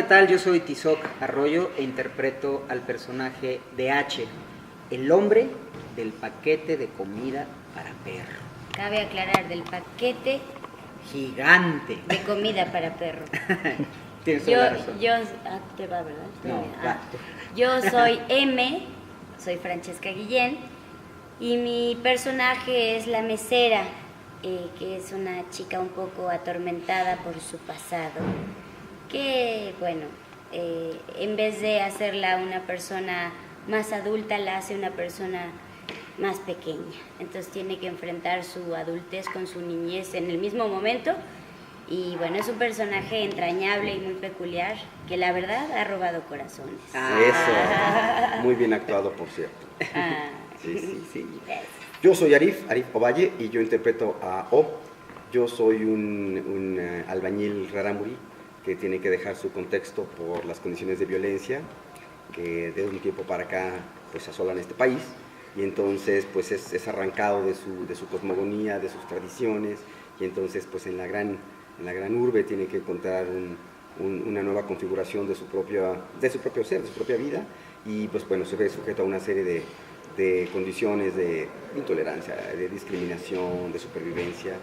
tal? Yo soy Tizoc Arroyo e interpreto al personaje de H, el hombre del paquete de comida para perro. Cabe aclarar, del paquete Gigante. de comida para perro. Tienes toda la razón. Te va, ¿verdad? No, va. Yo soy M, soy Francesca Guillén, y mi personaje es la mesera, que es una chica un poco atormentada por su pasado, que, bueno, en vez de hacerla una persona más adulta, la hace una persona más pequeña. Entonces tiene que enfrentar su adultez con su niñez en el mismo momento. Y bueno, es un personaje entrañable y muy peculiar, que la verdad ha robado corazones. Eso, muy bien actuado, por cierto. Sí. Yo soy Arif Ovalle, y yo interpreto a O. Yo soy un albañil rarámuri que tiene que dejar su contexto por las condiciones de violencia que de un tiempo para acá pues asolan este país, y entonces pues es arrancado de su cosmogonía, de sus tradiciones, y entonces pues en la gran urbe tiene que encontrar una nueva configuración de su propio ser, de su propia vida, y pues bueno, se ve sujeto a una serie de condiciones de intolerancia, de discriminación, de supervivencia,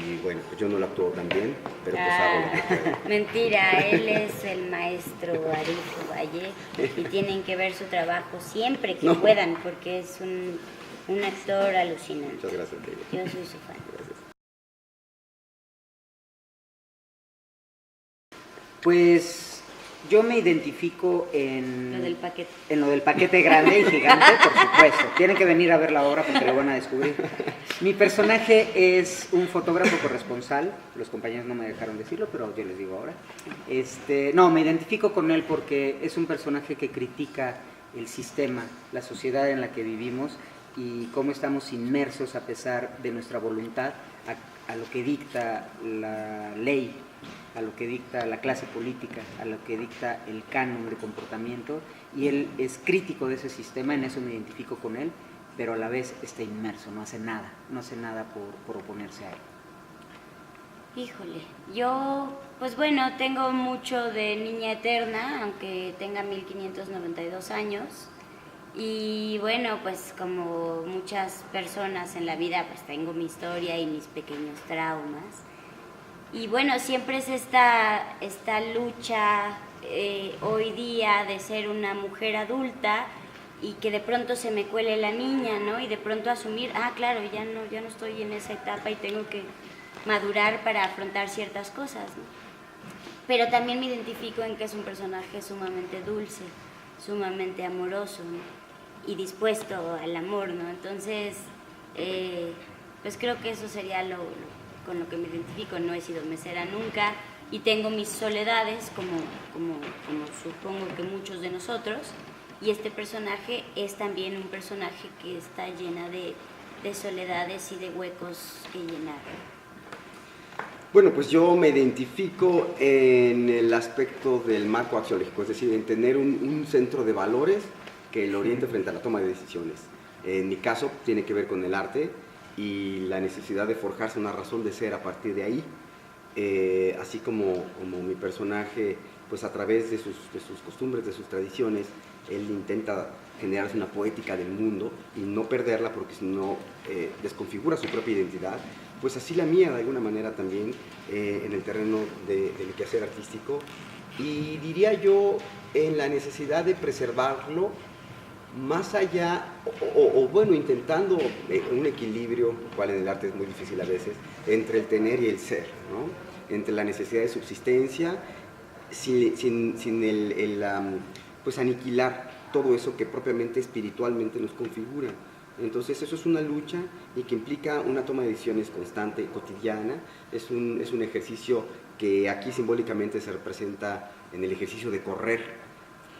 y bueno, pues yo no lo actúo tan bien, pero pues hago lo que puedo. Mentira, él es el maestro Arif Ovalle, y tienen que ver su trabajo siempre que puedan, porque es un actor alucinante. Muchas gracias, David. Yo soy su fan. Gracias. Pues yo me identifico en Lo del paquete. En lo del paquete grande y gigante, por supuesto. Tienen que venir a ver la obra porque lo van a descubrir. Mi personaje es un fotógrafo corresponsal. Los compañeros no me dejaron decirlo, pero yo les digo ahora. No, me identifico con él porque es un personaje que critica el sistema, la sociedad en la que vivimos y cómo estamos inmersos a pesar de nuestra voluntad a lo que dicta la ley, a lo que dicta la clase política, a lo que dicta el canon de comportamiento, y él es crítico de ese sistema, en eso me identifico con él, pero a la vez está inmerso, no hace nada por oponerse a él. Híjole, yo, pues bueno, tengo mucho de niña eterna, aunque tenga 1592 años, y bueno, pues como muchas personas en la vida, pues tengo mi historia y mis pequeños traumas. Y bueno, siempre es esta lucha hoy día de ser una mujer adulta y que de pronto se me cuele la niña, ¿no? Y de pronto asumir, claro, ya no estoy en esa etapa y tengo que madurar para afrontar ciertas cosas, ¿no? Pero también me identifico en que es un personaje sumamente dulce, sumamente amoroso, ¿no? Y dispuesto al amor, ¿no? Entonces, pues creo que eso sería con lo que me identifico. No he sido mesera nunca y tengo mis soledades, como supongo que muchos de nosotros, y este personaje es también un personaje que está llena de soledades y de huecos que llenar. Bueno, pues yo me identifico en el aspecto del marco axiológico, es decir, en tener un centro de valores que lo oriente frente a la toma de decisiones. En mi caso tiene que ver con el arte y la necesidad de forjarse una razón de ser a partir de ahí, así como mi personaje, pues a través de sus costumbres, de sus tradiciones, él intenta generarse una poética del mundo y no perderla, porque si no desconfigura su propia identidad. Pues así la mía, de alguna manera también, en el terreno del quehacer artístico, y diría yo en la necesidad de preservarlo más allá, o bueno, intentando un equilibrio, lo cual en el arte es muy difícil a veces, entre el tener y el ser, ¿no? Entre la necesidad de subsistencia, sin pues aniquilar todo eso que propiamente espiritualmente nos configura. Entonces eso es una lucha y que implica una toma de decisiones constante, cotidiana. Es un ejercicio que aquí simbólicamente se representa en el ejercicio de correr,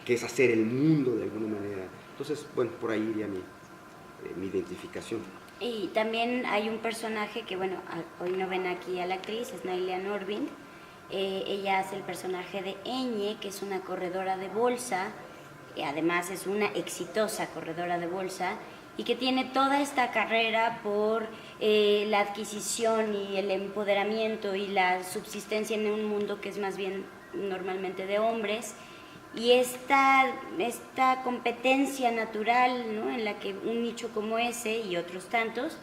que es hacer el mundo de alguna manera. Entonces, bueno, por ahí iría mi identificación. Y también hay un personaje que, bueno, hoy no ven aquí a la actriz, es Nailia Norvin. Ella hace el personaje de Eñe, que es una corredora de bolsa, además es una exitosa corredora de bolsa, y que tiene toda esta carrera por la adquisición y el empoderamiento y la subsistencia en un mundo que es más bien normalmente de hombres, y esta competencia natural, ¿no?, en la que un nicho como ese y otros tantos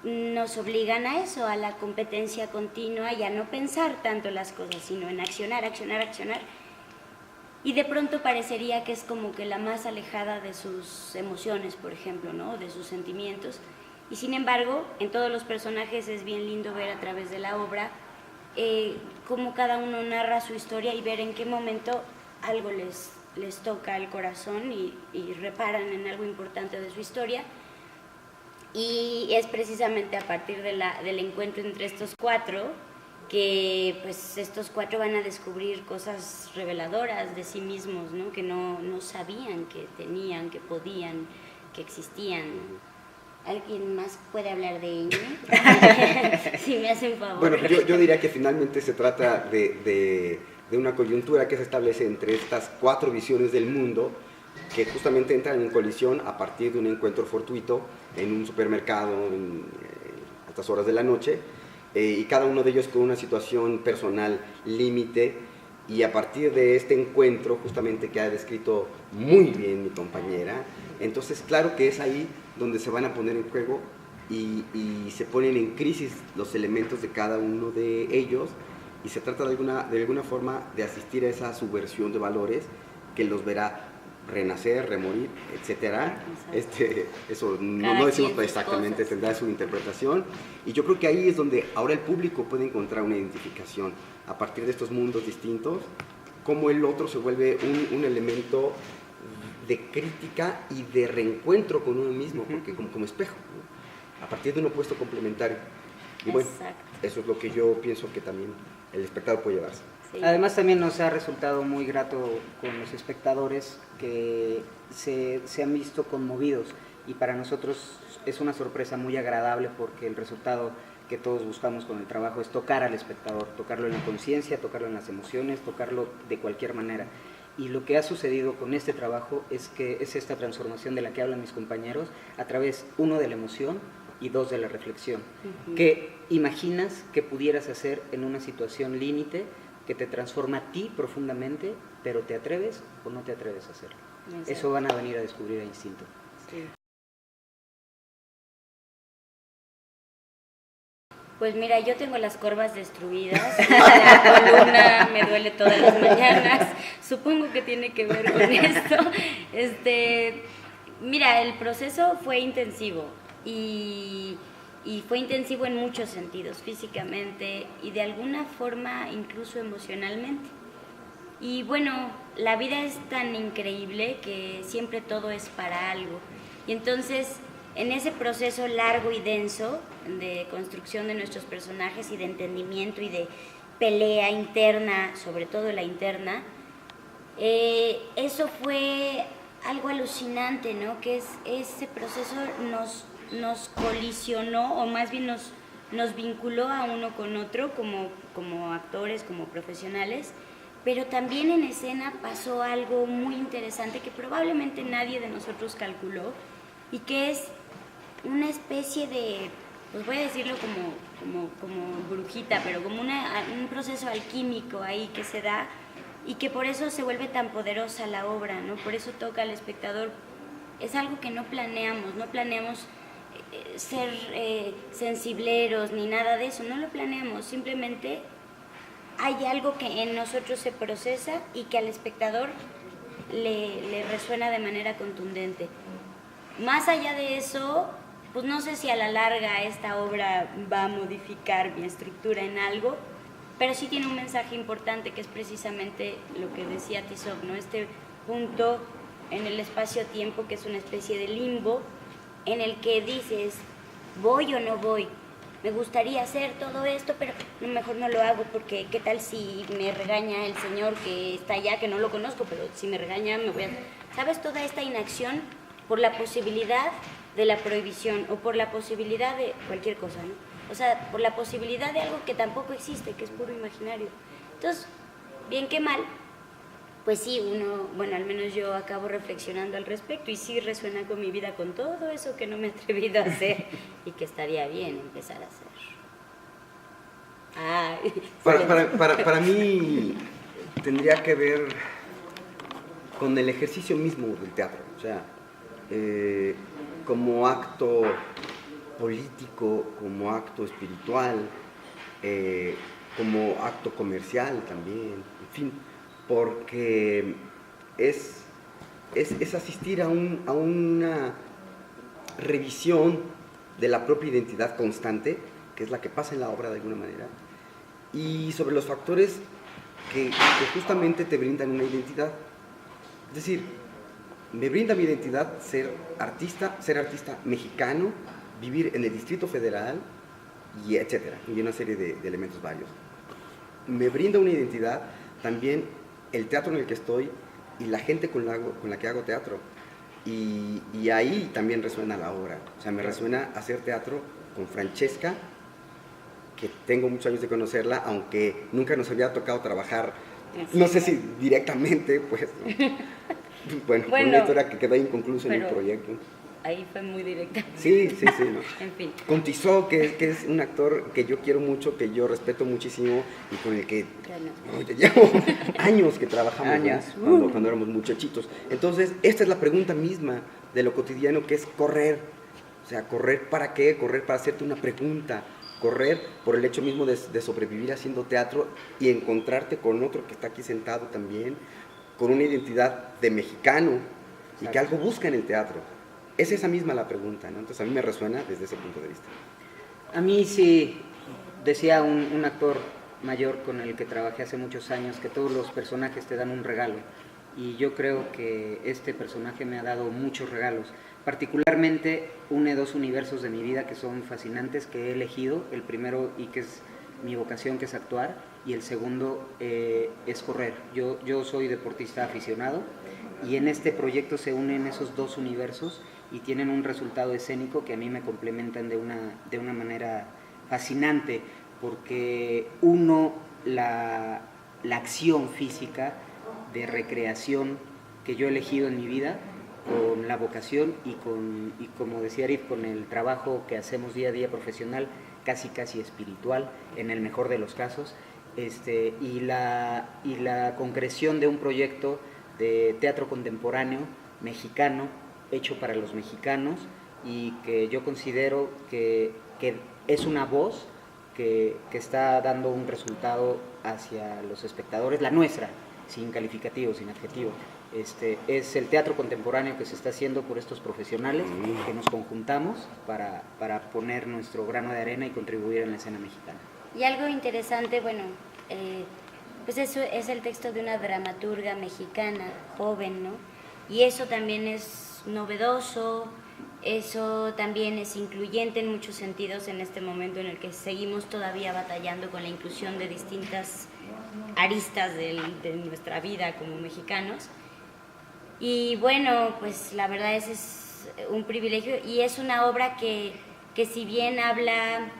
nos obligan a eso, a la competencia continua y a no pensar tanto las cosas, sino en accionar, accionar, accionar. Y de pronto parecería que es como que la más alejada de sus emociones, por ejemplo, ¿no?, de sus sentimientos. Y sin embargo, en todos los personajes es bien lindo ver a través de la obra cómo cada uno narra su historia y ver en qué momento algo les toca el corazón y reparan en algo importante de su historia. Y es precisamente a partir del encuentro entre estos cuatro que pues estos cuatro van a descubrir cosas reveladoras de sí mismos, ¿no?, que no sabían que tenían, que podían, que existían. ¿Alguien más puede hablar de ello? Si me hacen favor. Bueno, yo diría que finalmente se trata de una coyuntura que se establece entre estas cuatro visiones del mundo que justamente entran en colisión a partir de un encuentro fortuito en un supermercado a estas horas de la noche, y cada uno de ellos con una situación personal límite, y a partir de este encuentro justamente que ha descrito muy bien mi compañera, entonces claro que es ahí donde se van a poner en juego y se ponen en crisis los elementos de cada uno de ellos, y se trata de alguna forma de asistir a esa subversión de valores que los verá renacer, remorir, etcétera. Eso no decimos exactamente, tendrá su interpretación, y yo creo que ahí es donde ahora el público puede encontrar una identificación a partir de estos mundos distintos, cómo el otro se vuelve un elemento de crítica y de reencuentro con uno mismo, porque como espejo, ¿no?, a partir de un opuesto complementario. Y bueno, eso es lo que yo pienso que también el espectador puede llevarse. Sí. Además también nos ha resultado muy grato con los espectadores que se han visto conmovidos, y para nosotros es una sorpresa muy agradable porque el resultado que todos buscamos con el trabajo es tocar al espectador, tocarlo en la conciencia, tocarlo en las emociones, tocarlo de cualquier manera. Y lo que ha sucedido con este trabajo es que es esta transformación de la que hablan mis compañeros a través, uno, de la emoción y dos, de la reflexión. Que imaginas que pudieras hacer en una situación límite que te transforma a ti profundamente, pero ¿te atreves o no te atreves a hacerlo? Exacto. Eso van a venir a descubrir a Instinto. Sí. Pues mira, yo tengo las corvas destruidas, la columna me duele todas las mañanas, supongo que tiene que ver con esto. Mira, el proceso fue intensivo y fue intensivo en muchos sentidos, físicamente y de alguna forma incluso emocionalmente. Y bueno, la vida es tan increíble que siempre todo es para algo. Y entonces, en ese proceso largo y denso de construcción de nuestros personajes y de entendimiento y de pelea interna, sobre todo la interna, eso fue algo alucinante, ¿no? Que ese proceso nos colisionó, o más bien nos vinculó a uno con otro como actores, como profesionales, pero también en escena pasó algo muy interesante que probablemente nadie de nosotros calculó, y que es una especie de, pues voy a decirlo como brujita, pero como un proceso alquímico ahí que se da, y que por eso se vuelve tan poderosa la obra, ¿no? Por eso toca al espectador. Es algo que no planeamos ser sensibleros ni nada de eso, no lo planeamos, simplemente hay algo que en nosotros se procesa y que al espectador le resuena de manera contundente. Más allá de eso, pues no sé si a la larga esta obra va a modificar mi estructura en algo, pero sí tiene un mensaje importante que es precisamente lo que decía Tizov, ¿no? Este punto en el espacio-tiempo que es una especie de limbo en el que dices, ¿voy o no voy? Me gustaría hacer todo esto, pero mejor no lo hago porque ¿qué tal si me regaña el señor que está allá, que no lo conozco, pero si me regaña me voy a... ¿Sabes? Toda esta inacción por la posibilidad de la prohibición o por la posibilidad de cualquier cosa, ¿no? O sea, por la posibilidad de algo que tampoco existe, que es puro imaginario. Entonces, bien que mal, pues sí, bueno, al menos yo acabo reflexionando al respecto y sí resuena con mi vida, con todo eso que no me he atrevido a hacer y que estaría bien empezar a hacer. Para mí, tendría que ver con el ejercicio mismo del teatro, o sea, como acto político, como acto espiritual, como acto comercial también, en fin, porque es asistir a una revisión de la propia identidad constante, que es la que pasa en la obra de alguna manera, y sobre los factores que justamente te brindan una identidad. Es decir, me brinda mi identidad ser artista mexicano, vivir en el Distrito Federal, y etcétera, y una serie de elementos varios. Me brinda una identidad también el teatro en el que estoy y la gente con la que hago teatro. Y ahí también resuena la obra. O sea, me resuena hacer teatro con Francesca, que tengo muchos años de conocerla, aunque nunca nos había tocado trabajar, no sé si directamente, pues, ¿no? Bueno, una historia que quedó inconclusa en el proyecto. Ahí fue muy directa. Sí, ¿no? En fin. Con Tissot, que es un actor que yo quiero mucho, que yo respeto muchísimo y con el que llevo años que trabajamos, ¿no? Cuando éramos muchachitos. Entonces, esta es la pregunta misma de lo cotidiano, que es correr. O sea, ¿correr para qué? Correr para hacerte una pregunta. Correr por el hecho mismo de sobrevivir haciendo teatro y encontrarte con otro que está aquí sentado también, con una identidad de mexicano y que algo busca en el teatro. Es esa misma la pregunta, ¿no? Entonces a mí me resuena desde ese punto de vista. A mí sí, decía un actor mayor con el que trabajé hace muchos años, que todos los personajes te dan un regalo. Y yo creo que este personaje me ha dado muchos regalos. Particularmente une dos universos de mi vida que son fascinantes, que he elegido. El primero, y que es mi vocación, que es actuar, y el segundo es correr. Yo soy deportista aficionado y en este proyecto se unen esos dos universos y tienen un resultado escénico que a mí me complementan de una manera fascinante, porque uno, la acción física de recreación que yo he elegido en mi vida, con la vocación y como decía Arif, con el trabajo que hacemos día a día profesional, casi espiritual, en el mejor de los casos, y la concreción de un proyecto de teatro contemporáneo mexicano, hecho para los mexicanos, y que yo considero que es una voz que está dando un resultado hacia los espectadores, la nuestra, sin calificativos, sin adjetivos. Es el teatro contemporáneo que se está haciendo por estos profesionales que nos conjuntamos para poner nuestro grano de arena y contribuir en la escena mexicana. Y algo interesante, bueno, pues eso es el texto de una dramaturga mexicana, joven, ¿no? Y eso también es novedoso, eso también es incluyente en muchos sentidos en este momento en el que seguimos todavía batallando con la inclusión de distintas aristas de nuestra vida como mexicanos. Y bueno, pues la verdad es un privilegio y es una obra que si bien habla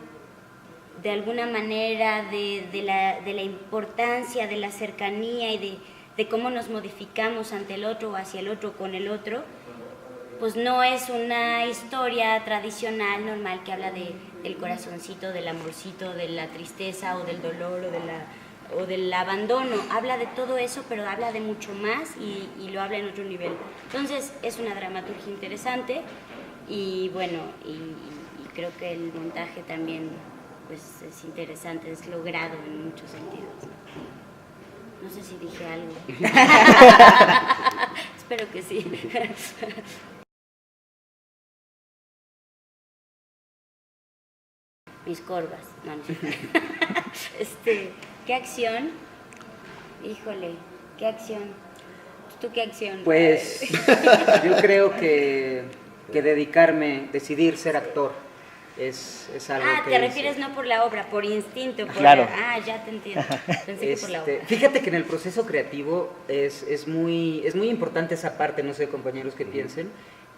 de alguna manera de la importancia de la cercanía y de cómo nos modificamos ante el otro o hacia el otro con el otro, pues no es una historia tradicional, normal, que habla del corazoncito, del amorcito, de la tristeza o del dolor o del abandono. Habla de todo eso, pero habla de mucho más y lo habla en otro nivel. Entonces es una dramaturgia interesante y bueno, y creo que el montaje también pues es interesante, es logrado en muchos sentidos. No sé si dije algo. Espero que sí. Mis corvas. No, no. ¿Qué acción? Híjole, ¿qué acción? ¿Tú qué acción? Pues yo creo que decidir ser actor es algo que... te refieres no por la obra, por instinto. Claro. Ya te entiendo. Pensé que por la obra. Fíjate que en el proceso creativo es muy importante esa parte, no sé, compañeros, que piensen,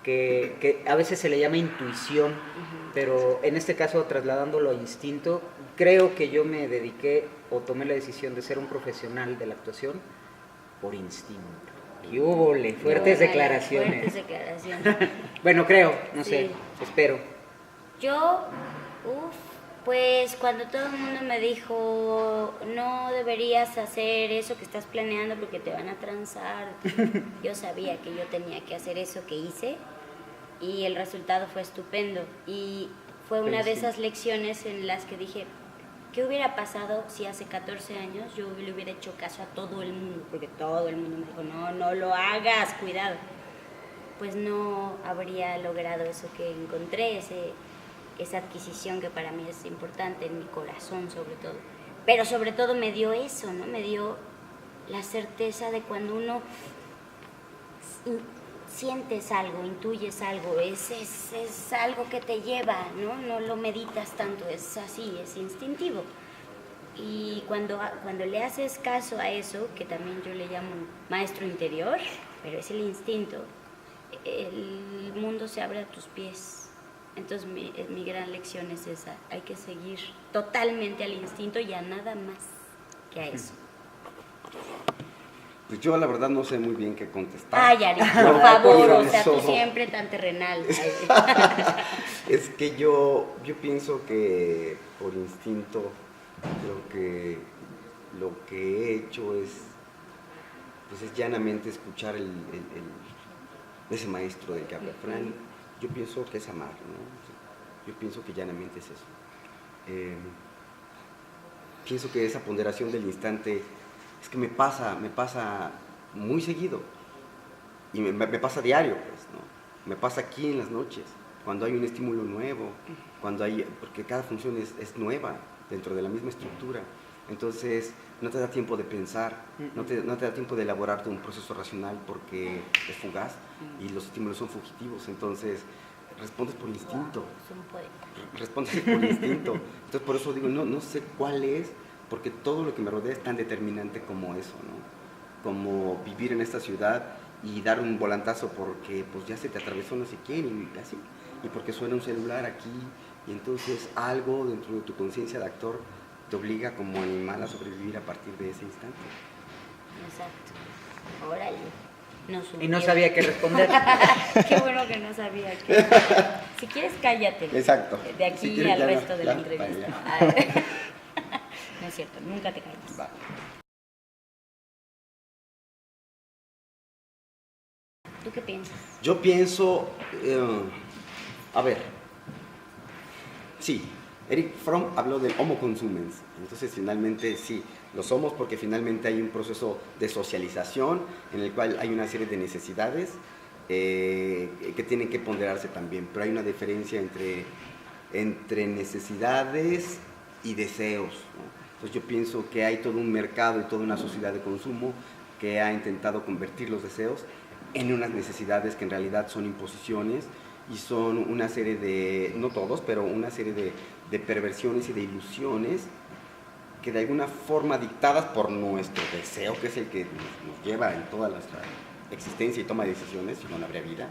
que a veces se le llama intuición, pero en este caso, trasladándolo a instinto, creo que yo me dediqué o tomé la decisión de ser un profesional de la actuación por instinto. ¡Qué húbole! Fuertes declaraciones. Fuertes declaraciones. Bueno, creo, no sé, espero. Yo, Pues cuando todo el mundo me dijo, no deberías hacer eso que estás planeando porque te van a transar, yo sabía que yo tenía que hacer eso que hice y el resultado fue estupendo. Y fue una de esas lecciones en las que dije, ¿qué hubiera pasado si hace 14 años yo le hubiera hecho caso a todo el mundo? Porque todo el mundo me dijo, no, no lo hagas, cuidado. Pues no habría logrado eso que encontré, esa adquisición que para mí es importante, en mi corazón sobre todo. Pero sobre todo me dio eso, ¿no? Me dio la certeza de cuando uno sientes algo, intuyes algo, es algo que te lleva, ¿no? No lo meditas tanto, es así, es instintivo. Y cuando le haces caso a eso, que también yo le llamo maestro interior, pero es el instinto, el mundo se abre a tus pies. Entonces mi gran lección es esa, hay que seguir totalmente al instinto y a nada más que a eso. Pues yo la verdad no sé muy bien qué contestar. Ay, Ari, por favor, o sea, tú siempre tan terrenal. Es que yo pienso que por instinto lo que he hecho es llanamente escuchar ese maestro del que habla Fran. Yo pienso que es amar, ¿no? Yo pienso que llanamente es eso. Pienso que esa ponderación del instante es que me pasa muy seguido y me pasa diario, pues, ¿no? Me pasa aquí en las noches, cuando hay un estímulo nuevo, porque cada función es nueva dentro de la misma estructura. Entonces no te da tiempo de pensar, no te da tiempo de elaborarte un proceso racional porque es fugaz y los estímulos son fugitivos. Entonces respondes por instinto. Respondes por instinto. Entonces por eso digo, no sé cuál es, porque todo lo que me rodea es tan determinante como eso, ¿no? Como vivir en esta ciudad y dar un volantazo porque pues ya se te atravesó no sé quién y así, y porque suena un celular aquí, y entonces algo dentro de tu conciencia de actor te obliga como animal a sobrevivir a partir de ese instante. Exacto. Órale. Y no sabía qué responder. Qué bueno que no sabía qué. Si quieres, cállate. Exacto. De aquí si quieres, al resto de la entrevista. No es cierto, nunca te calles. Va. ¿Tú qué piensas? Yo pienso, a ver, sí, Eric Fromm habló del homo consumens, entonces finalmente sí, lo somos porque finalmente hay un proceso de socialización en el cual hay una serie de necesidades que tienen que ponderarse también, pero hay una diferencia entre necesidades y deseos, ¿no? Entonces yo pienso que hay todo un mercado y toda una sociedad de consumo que ha intentado convertir los deseos en unas necesidades que en realidad son imposiciones y son una serie de, no todos, pero una serie de perversiones y de ilusiones que de alguna forma dictadas por nuestro deseo, que es el que nos lleva en toda nuestra existencia y toma de decisiones, si no, no habría vida,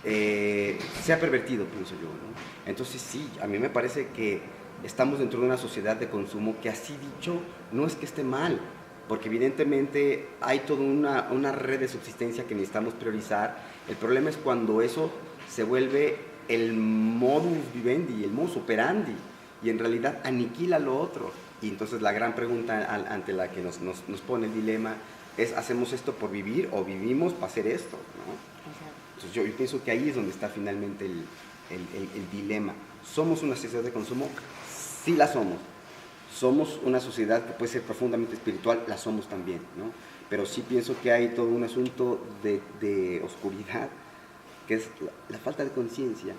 se ha pervertido, pienso yo, ¿no? Entonces sí, a mí me parece que estamos dentro de una sociedad de consumo que así dicho no es que esté mal, porque evidentemente hay toda una red de subsistencia que necesitamos priorizar. El problema es cuando eso se vuelve el modus vivendi, el modus operandi, y en realidad aniquila lo otro. Y entonces la gran pregunta ante la que nos pone el dilema es, ¿hacemos esto por vivir o vivimos para hacer esto, ¿no? Entonces yo pienso que ahí es donde está finalmente el dilema. ¿Somos una sociedad de consumo? Sí la somos. Somos una sociedad que puede ser profundamente espiritual, la somos también, ¿no? Pero sí pienso que hay todo un asunto de oscuridad, que es la falta de conciencia.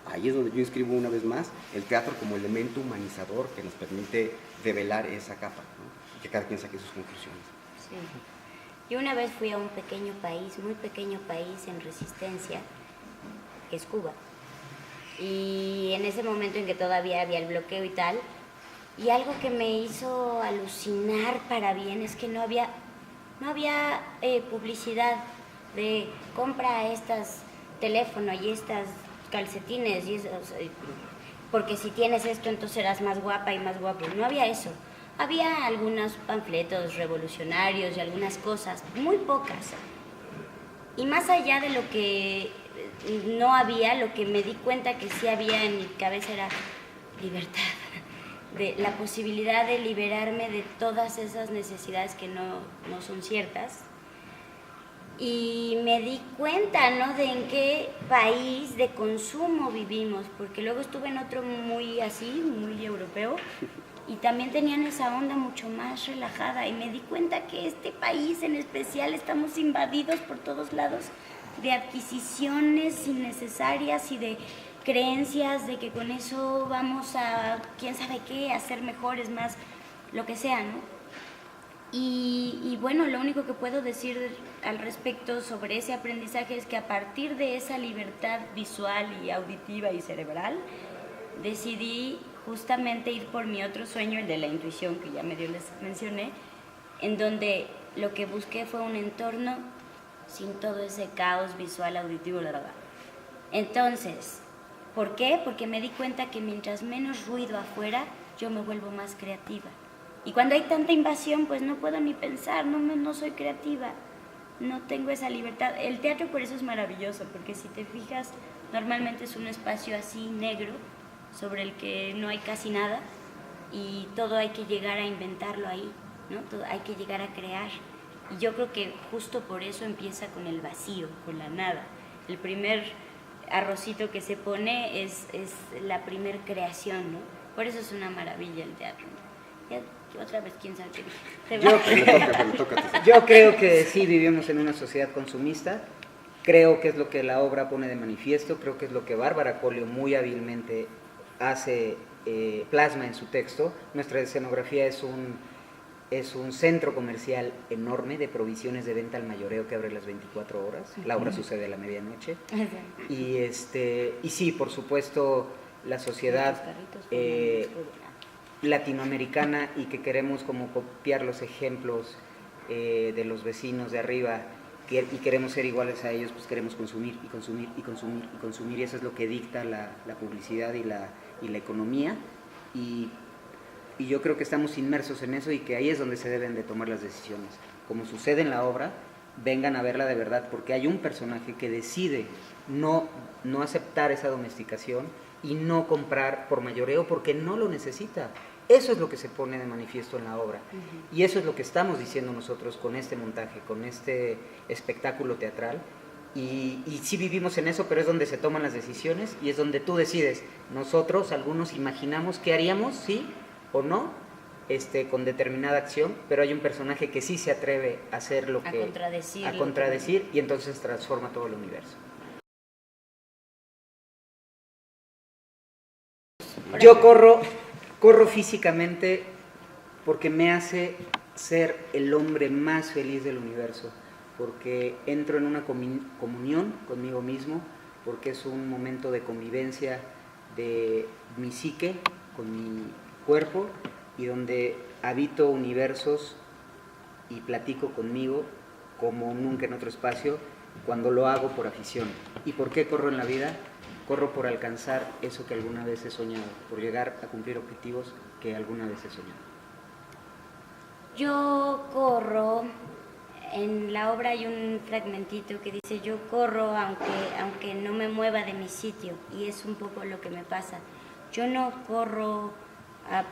Ahí es donde yo inscribo una vez más el teatro como elemento humanizador que nos permite develar esa capa, ¿no? Y que cada quien saque sus conclusiones. Sí. Yo una vez fui a un pequeño país, muy pequeño país en resistencia, que es Cuba. Y en ese momento en que todavía había el bloqueo y tal, y algo que me hizo alucinar para bien es que no había publicidad de compra estas teléfonos y estas calcetines, y porque si tienes esto entonces serás más guapa y más guapo. No había eso. Había algunos panfletos revolucionarios y algunas cosas, muy pocas. Y más allá de lo que no había, lo que me di cuenta que sí había en mi cabeza era libertad. de la posibilidad de liberarme de todas esas necesidades que no son ciertas. Y me di cuenta, ¿no?, de en qué país de consumo vivimos, porque luego estuve en otro muy así, muy europeo, y también tenían esa onda mucho más relajada, y me di cuenta que este país en especial estamos invadidos por todos lados de adquisiciones innecesarias y de creencias de que con eso vamos a, quién sabe qué, a ser mejores, más, lo que sea, ¿no? Y bueno, lo único que puedo decir al respecto sobre ese aprendizaje es que a partir de esa libertad visual y auditiva y cerebral, decidí justamente ir por mi otro sueño, el de la intuición, que ya medio les mencioné, en donde lo que busqué fue un entorno sin todo ese caos visual, auditivo, la verdad. Entonces, ¿por qué? Porque me di cuenta que mientras menos ruido afuera, yo me vuelvo más creativa. Y cuando hay tanta invasión, pues no puedo ni pensar, no soy creativa, no tengo esa libertad. El teatro por eso es maravilloso, porque si te fijas, normalmente es un espacio así negro, sobre el que no hay casi nada, y todo hay que llegar a inventarlo ahí, ¿no? Todo hay que llegar a crear. Y yo creo que justo por eso empieza con el vacío, con la nada. El primer arrocito que se pone es la primer creación, ¿no? Por eso es una maravilla el teatro, ¿no? Ya, otra vez, quién sabe qué. Yo creo que sí vivimos en una sociedad consumista. Creo que es lo que la obra pone de manifiesto. Creo que es lo que Bárbara Colio muy hábilmente hace, plasma en su texto. Nuestra escenografía es un centro comercial enorme de provisiones de venta al mayoreo que abre las 24 horas. La obra sucede a la medianoche. Y sí, por supuesto, la sociedad latinoamericana, y que queremos como copiar los ejemplos de los vecinos de arriba, y queremos ser iguales a ellos, pues queremos consumir y consumir y consumir y consumir, y eso es lo que dicta la publicidad y la economía, y yo creo que estamos inmersos en eso, y que ahí es donde se deben de tomar las decisiones. Como sucede en la obra, vengan a verla de verdad, porque hay un personaje que decide no aceptar esa domesticación y no comprar por mayoreo porque no lo necesita. Eso es lo que se pone de manifiesto en la obra. Y eso es lo que estamos diciendo nosotros con este montaje, con este espectáculo teatral. Y sí vivimos en eso, pero es donde se toman las decisiones y es donde tú decides. Nosotros, algunos, imaginamos qué haríamos, sí o no, con determinada acción, pero hay un personaje que sí se atreve a hacer lo que... a contradecir, y entonces transforma todo el universo. Yo corro físicamente porque me hace ser el hombre más feliz del universo, porque entro en una comunión conmigo mismo, porque es un momento de convivencia de mi psique con mi cuerpo, y donde habito universos y platico conmigo como nunca en otro espacio, cuando lo hago por afición. ¿Y por qué corro en la vida? Corro por alcanzar eso que alguna vez he soñado, por llegar a cumplir objetivos que alguna vez he soñado. Yo corro, en la obra hay un fragmentito que dice: yo corro aunque no me mueva de mi sitio, y es un poco lo que me pasa. Yo no corro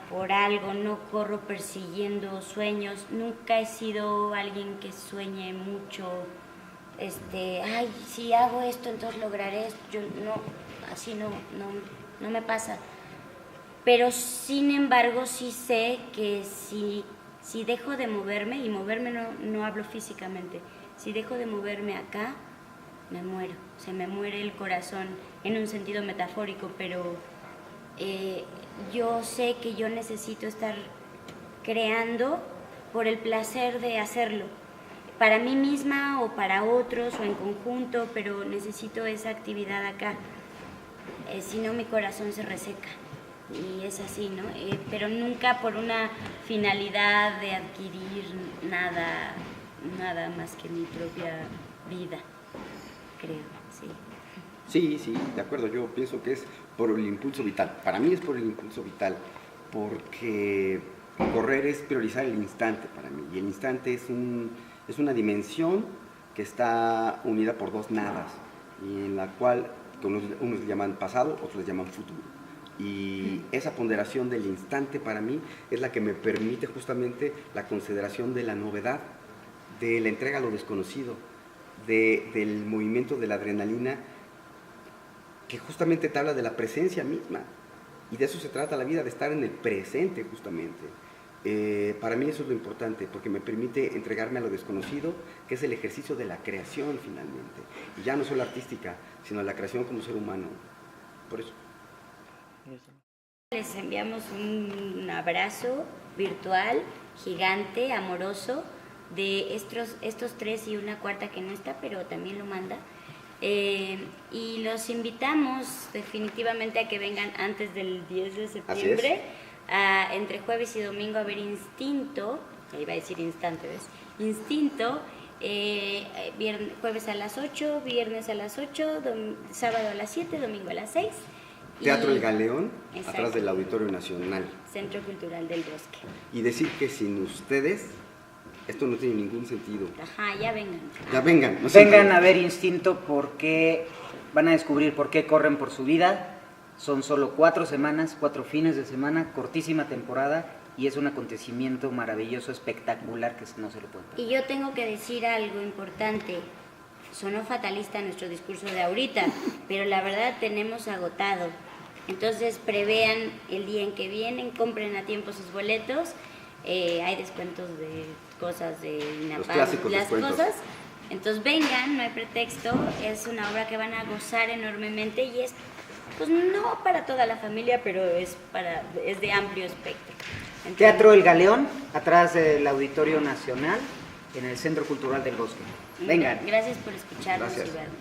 por algo, no corro persiguiendo sueños, nunca he sido alguien que sueñe mucho, ay, si hago esto entonces lograré esto. Yo no, así no me pasa. Pero sin embargo sí sé que si dejo de moverme, y moverme no hablo físicamente, si dejo de moverme acá, me muero, se me muere el corazón en un sentido metafórico, pero yo sé que yo necesito estar creando por el placer de hacerlo, para mí misma o para otros o en conjunto, pero necesito esa actividad acá, si no mi corazón se reseca. Y es así, ¿no? Pero nunca por una finalidad de adquirir nada más que mi propia vida, creo, sí. Sí, de acuerdo, yo pienso que es por el impulso vital. Para mí es por el impulso vital, porque correr es priorizar el instante para mí, y el instante es una dimensión que está unida por dos nadas, y en la cual unos le llaman pasado, otros le llaman futuro. Y esa ponderación del instante para mí es la que me permite justamente la consideración de la novedad, de la entrega a lo desconocido, del movimiento de la adrenalina, que justamente te habla de la presencia misma. Y de eso se trata la vida, de estar en el presente justamente. Para mí eso es lo importante, porque me permite entregarme a lo desconocido, que es el ejercicio de la creación finalmente. Y ya no solo artística, sino la creación como ser humano. Por eso. Les enviamos un abrazo virtual, gigante, amoroso, de estos 3 y una cuarta que no está, pero también lo manda. Y los invitamos definitivamente a que vengan antes del 10 de septiembre, entre jueves y domingo, a ver Instinto, iba a decir Instante, ¿ves? Instinto, jueves a las 8, viernes a las 8, sábado a las 7, domingo a las 6. Teatro El Galeón, Exacto. Atrás del Auditorio Nacional. Centro Cultural del Bosque. Y decir que sin ustedes esto no tiene ningún sentido. Ajá, ya vengan. Ya vengan. No Vengan a ver Instinto, porque van a descubrir por qué corren por su vida. Son solo 4 semanas, 4 fines de semana, cortísima temporada, y es un acontecimiento maravilloso, espectacular, que no se lo pueden perder. Y yo tengo que decir algo importante. Sonó fatalista nuestro discurso de ahorita, pero la verdad tenemos agotado. Entonces prevean el día en que vienen, compren a tiempo sus boletos. Hay descuentos de cosas de INAPAM, Los clásicos las descuentos. cosas. Entonces vengan, no hay pretexto. Es una obra que van a gozar enormemente y es, pues no para toda la familia, pero es de amplio espectro. Entonces, Teatro El Galeón, atrás del Auditorio Nacional, en el Centro Cultural del Bosque. Vengan. Gracias por escucharnos Gracias. y vernos.